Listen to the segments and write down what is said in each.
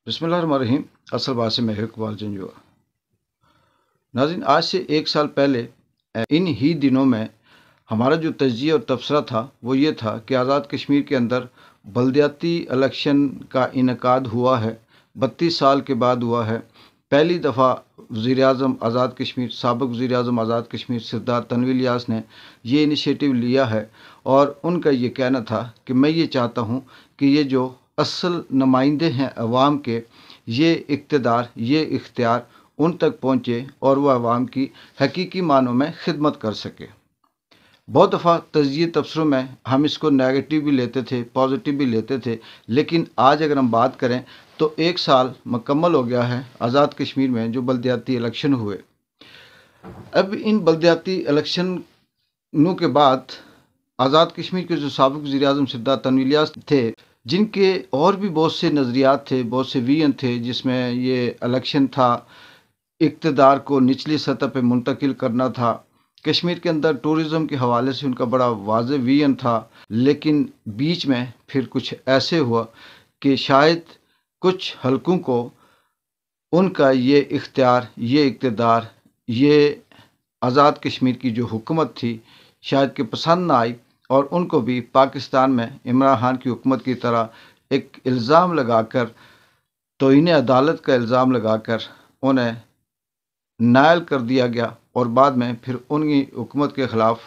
बिस्मिल्लाहिर्रहमानिर्रहीम। असल बात से मैं इकबाल जंजुआ। नाज़रीन, आज से एक साल पहले इन ही दिनों में हमारा जो तज्ज़िया और तबसरा था वो ये था कि आज़ाद कश्मीर के अंदर बलदियाती इलेक्शन का इनेकाद हुआ है। 32 साल के बाद हुआ है। पहली दफ़ा वज़ीर-ए-आज़म आज़ाद कश्मीर, साबिक़ वज़ीर-ए-आज़म आज़ाद कश्मीर सरदार तनवीर इलियास ने ये इनिशिएटिव लिया है और उनका ये कहना था कि मैं ये चाहता हूँ कि ये जो असल नुमाइंदे हैं अवाम के, ये इक़्तिदार, ये इख्तियार उन तक पहुँचे और वह अवाम की हकीकी मानों में खिदमत कर सके। बहुत दफ़ा तज़्किए तबसरों में हम इसको नेगेटिव भी लेते थे, पॉजिटिव भी लेते थे, लेकिन आज अगर हम बात करें तो एक साल मुकम्मल हो गया है आज़ाद कश्मीर में जो बलदियाती इलेक्शन हुए। अब इन बलदियाती इलेक्शनों के बाद आज़ाद कश्मीर के जो साबिक़ वज़ीर-ए-आज़म सरदार तनवीर इलियास थे, जिनके और भी बहुत से नज़रियात थे, बहुत से विजन थे, जिसमें ये इलेक्शन था इक़्तिदार को निचली सतह पे मुंतकिल करना था। कश्मीर के अंदर टूरिज़म के हवाले से उनका बड़ा वाज़ेह विजन था, लेकिन बीच में फिर कुछ ऐसे हुआ कि शायद कुछ हलकों को उनका ये इख्तियार, ये इक़्तिदार, ये आज़ाद कश्मीर की जो हुकूमत थी शायद कि पसंद ना आई और उनको भी पाकिस्तान में इमरान खान की हुकूमत की तरह एक इल्ज़ाम लगाकर, तौहीन अदालत का इल्ज़ाम लगाकर उन्हें नाअहल कर दिया गया और बाद में फिर उनकी हुकूमत के ख़िलाफ़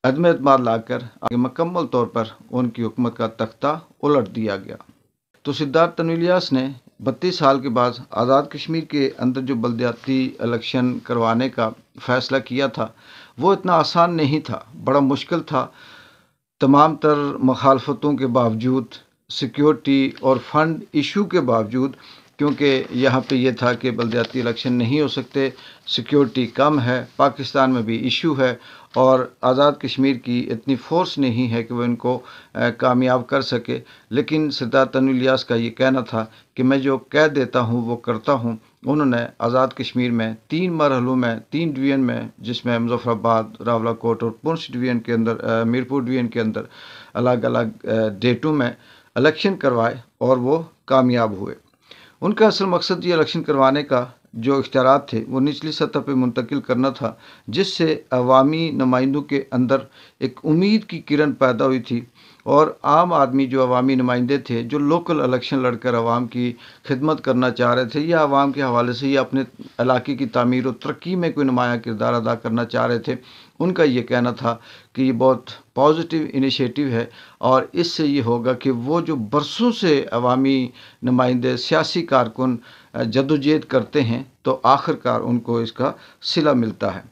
अदम एतमाद लाकर आगे मुकम्मल तौर पर उनकी हुकूमत का तख्ता उलट दिया गया। तो सरदार तनवीर इलियास ने 32 साल के बाद आज़ाद कश्मीर के अंदर जो बलदियाती इलेक्शन करवाने का फ़ैसला किया था वो इतना आसान नहीं था, बड़ा मुश्किल था। तमाम तर मुखालफतों के बावजूद, सिक्योरिटी और फंड इशू के बावजूद, क्योंकि यहाँ पे ये था कि बलदियाती इलेक्शन नहीं हो सकते, सिक्योरिटी कम है, पाकिस्तान में भी इशू है और आज़ाद कश्मीर की इतनी फ़ोर्स नहीं है कि वो इनको कामयाब कर सके। लेकिन सरदार तनवीर इलियास का ये कहना था कि मैं जो कह देता हूँ वो करता हूँ। उन्होंने आज़ाद कश्मीर में 3 मरहलों में, 3 डिवीज़न में, जिसमें मुज़फ़्फ़राबाद, रावलाकोट और पुंछ डिवीज़न के अंदर, मीरपुर डिवीज़न के अंदर अलग अलग डेटों में इलेक्शन करवाए और वो कामयाब हुए। उनका असल मकसद ये इलेक्शन करवाने का जो इख्तियारात थे वो निचली सतह पे मुंतकिल करना था, जिससे अवामी नुमाइंदों के अंदर एक उम्मीद की किरण पैदा हुई थी और आम आदमी जो अवामी नुमाइंदे थे, जो लोकल इलेक्शन लड़कर अवाम की खिदमत करना चाह रहे थे या अवाम के हवाले से या अपने इलाके की तामीर और तरक्की में कोई नुमाया किरदार अदा करना चाह रहे थे, उनका ये कहना था कि ये बहुत पॉजिटिव इनिशिएटिव है और इससे ये होगा कि वो जो बरसों से अवामी नुमाइंदे, सियासी कारकुन जद्दोजहद करते हैं तो आखिरकार उनको इसका सिला मिलता है।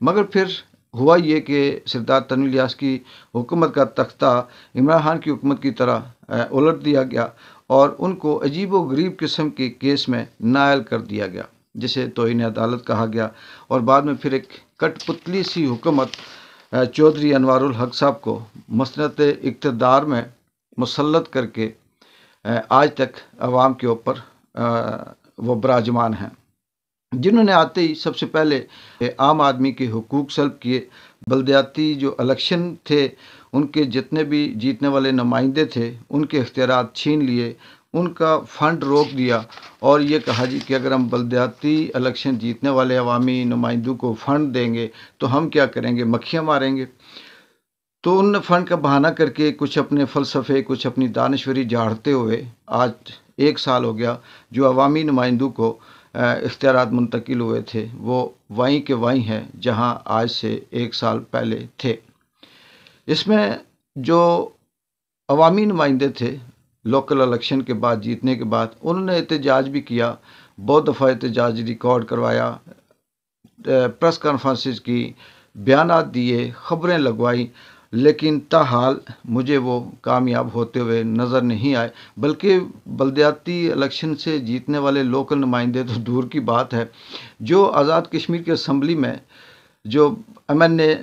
मगर फिर हुआ ये कि सरदार तनवीर इलियास की हुकूमत का तख्ता इमरान खान की हुकूमत की तरह उलट दिया गया और उनको अजीब व गरीब किस्म के केस में नाअहल कर दिया गया, जिसे तौहीन अदालत कहा गया। और बाद में फिर एक कठपुतली सी हुकूमत चौधरी अनवारुल हक साहब को मसनद इक़्तिदार में मुसल्लत करके आज तक अवाम के ऊपर वो विराजमान हैं, जिन्होंने आते ही सबसे पहले आम आदमी के हुकूक सल्ब किए। बलदियाती जो इलेक्शन थे उनके जितने भी जीतने वाले नुमाइंदे थे उनके इख्तियारात छीन लिए, उनका फ़ंड रोक दिया और ये कहा जी कि अगर हम बलदियाती इलेक्शन जीतने वाले अवामी नुमाइंदों को फ़ंड देंगे तो हम क्या करेंगे, मक्खियाँ मारेंगे। तो उन फ़ंड का बहाना करके कुछ अपने फ़लसफ़े, कुछ अपनी दानिशवरी झाड़ते हुए आज एक साल हो गया जो अवामी नुमाइंदों को इख्तियारात मुंतकिल हुए थे वो वहीं के वहीं हैं जहां आज से एक साल पहले थे। इसमें जो अवामी नुमाइंदे थे लोकल इलेक्शन के बाद, जीतने के बाद, उन्होंने एहतजाज भी किया, बहुत दफ़ा एहतजाज रिकॉर्ड करवाया, प्रेस कॉन्फ्रेंसेस की, बयानात दिए, ख़बरें लगवाई, लेकिन ताहाल मुझे वो कामयाब होते हुए नज़र नहीं आए। बल्कि बलदियाती इलेक्शन से जीतने वाले लोकल नुमाइंदे तो दूर की बात है, जो आज़ाद कश्मीर की असम्बली में जो MNA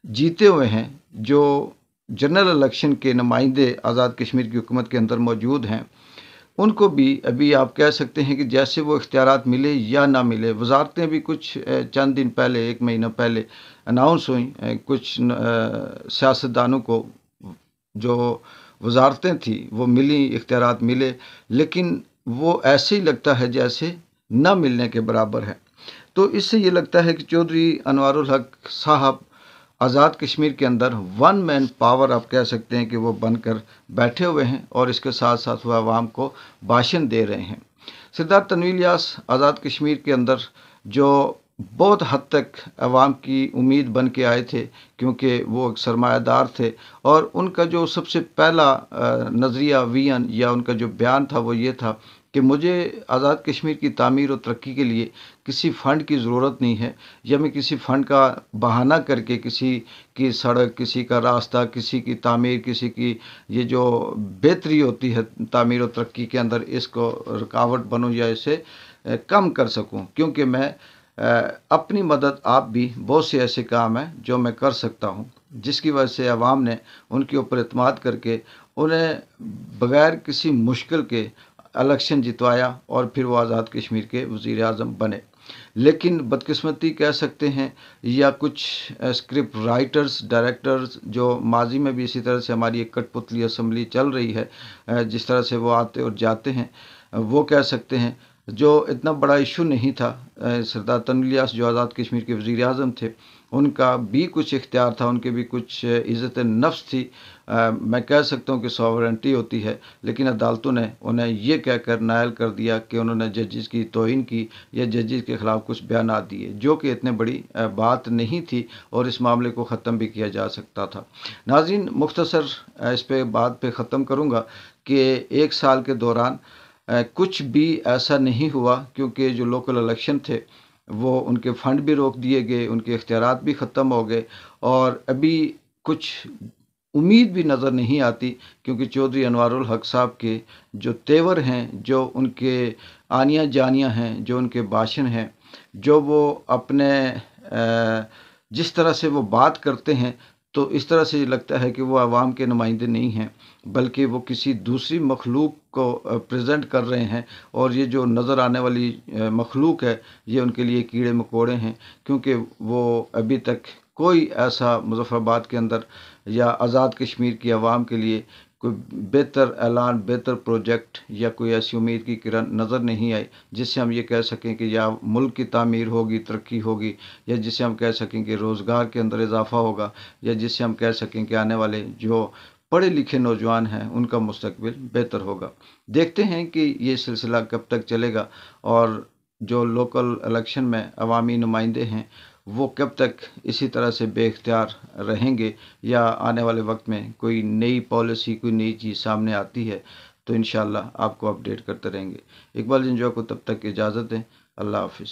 जीते हुए हैं, जो जनरल इलेक्शन के नुमाइंदे आज़ाद कश्मीर की हुकूमत के अंदर मौजूद हैं, उनको भी अभी आप कह सकते हैं कि जैसे वो इख्तियारात मिले या ना मिले, वजारतें भी कुछ चंद दिन पहले, 1 महीना पहले अनाउंस हुई, कुछ सियासतदानों को जो वजारतें थी वो मिली, इख्तियारात मिले, लेकिन وہ ایسے ہی لگتا ہے جیسے نہ ملنے کے برابر ہے۔ تو اس سے یہ لگتا ہے کہ چودھری انوار الحق صاحب آزاد کشمیر کے اندر ون مین پاور آپ کہہ سکتے ہیں کہ وہ بن کر بیٹھے ہوئے ہیں، اور اس کے ساتھ ساتھ وہ عوام کو بھاشن دے رہے ہیں۔ سردار تنویر الیاس آزاد کشمیر کے اندر جو بہت حد تک عوام کی امید بن کے آئے تھے، کیونکہ وہ ایک سرمایہ دار تھے، اور ان کا جو سب سے پہلا نظریہ ویژن یا ان کا جو بیان تھا وہ یہ تھا کہ مجھے آزاد کشمیر کی تعمیر و ترقی کے لیے کسی فنڈ کی ضرورت نہیں ہے، یا میں کسی فنڈ کا بہانہ کر کے کسی کی سڑک، کسی کا راستہ، کسی کی تعمیر، کسی کی یہ جو بہتری ہوتی ہے تعمیر و ترقی کے اندر، اس کو رکاوٹ بنوں یا اسے کم کر سکوں، کیونکہ میں اپنی مدد آپ بھی بہت سے ایسے کام ہیں جو میں کر سکتا ہوں، جس کی وجہ سے عوام نے ان کے اوپر اعتماد کر کے انہیں بغیر کسی مشکل کے الیکشن جتوایا، اور پھر وہ آزاد کشمیر کے وزیر اعظم بنے۔ لیکن بدقسمتی کہہ سکتے ہیں، یا کچھ اسکرپٹ رائٹرز، ڈائریکٹرز جو ماضی میں بھی اسی طرح سے ہماری ایک کٹ پتلی اسمبلی چل رہی ہے، جس طرح سے وہ آتے اور جاتے ہیں، وہ کہہ سکتے ہیں جو اتنا بڑا ایشو نہیں تھا۔ سردار تنویر الیاس جو آزاد کشمیر کے وزیر اعظم تھے، ان کا بھی کچھ اختیار تھا، ان کے بھی کچھ عزت نفس تھی، میں کہہ سکتا ہوں کہ ساورنٹی ہوتی ہے، لیکن عدالتوں نے انہیں یہ کہہ کر نائل کر دیا کہ انہوں نے ججز کی توہین کی یا ججز کے خلاف کچھ بیانات دیے، جو کہ اتنے بڑی بات نہیں تھی، اور اس معاملے کو ختم بھی کیا جا سکتا تھا۔ ناظرین، مختصر اس پہ بات پہ ختم کروں گا کہ 1 سال کے دوران کچھ بھی ایسا نہیں ہوا، کیونکہ جو لوکل الیکشن تھے وہ ان کے فنڈ بھی روک دیے گئے، ان کے اختیارات بھی ختم ہو گئے، اور ابھی کچھ امید بھی نظر نہیں آتی، کیونکہ چودھری انوار الحق صاحب کے جو تیور ہیں، جو ان کے آنیاں جانیاں ہیں، جو ان کے بھاشن ہیں، جو وہ اپنے جس طرح سے وہ بات کرتے ہیں، تو اس طرح سے یہ لگتا ہے کہ وہ عوام کے نمائندے نہیں ہیں، بلکہ وہ کسی دوسری مخلوق کو پریزنٹ کر رہے ہیں، اور یہ جو نظر آنے والی مخلوق ہے، یہ ان کے لیے کیڑے مکوڑے ہیں، کیونکہ وہ ابھی تک کوئی ایسا مظفر آباد کے اندر یا آزاد کشمیر کی عوام کے لیے کوئی بہتر اعلان، بہتر پروجیکٹ یا کوئی ایسی امید کی کرن نظر نہیں آئی، جس سے ہم یہ کہہ سکیں کہ یا ملک کی تعمیر ہوگی، ترقی ہوگی، یا جس سے ہم کہہ سکیں کہ روزگار کے اندر اضافہ ہوگا، یا جس سے ہم کہہ سکیں کہ آنے والے جو پڑھے لکھے نوجوان ہیں ان کا مستقبل بہتر ہوگا۔ دیکھتے ہیں کہ یہ سلسلہ کب تک چلے گا، اور جو لوکل الیکشن میں عوامی نمائندے ہیں وہ کب تک اسی طرح سے بے اختیار رہیں گے، یا آنے والے وقت میں کوئی نئی پالیسی، کوئی نئی چیز سامنے آتی ہے تو انشاءاللہ آپ کو اپڈیٹ کرتے رہیں گے۔ اقبال جنجوع کو تب تک اجازت دیں، اللہ حافظ۔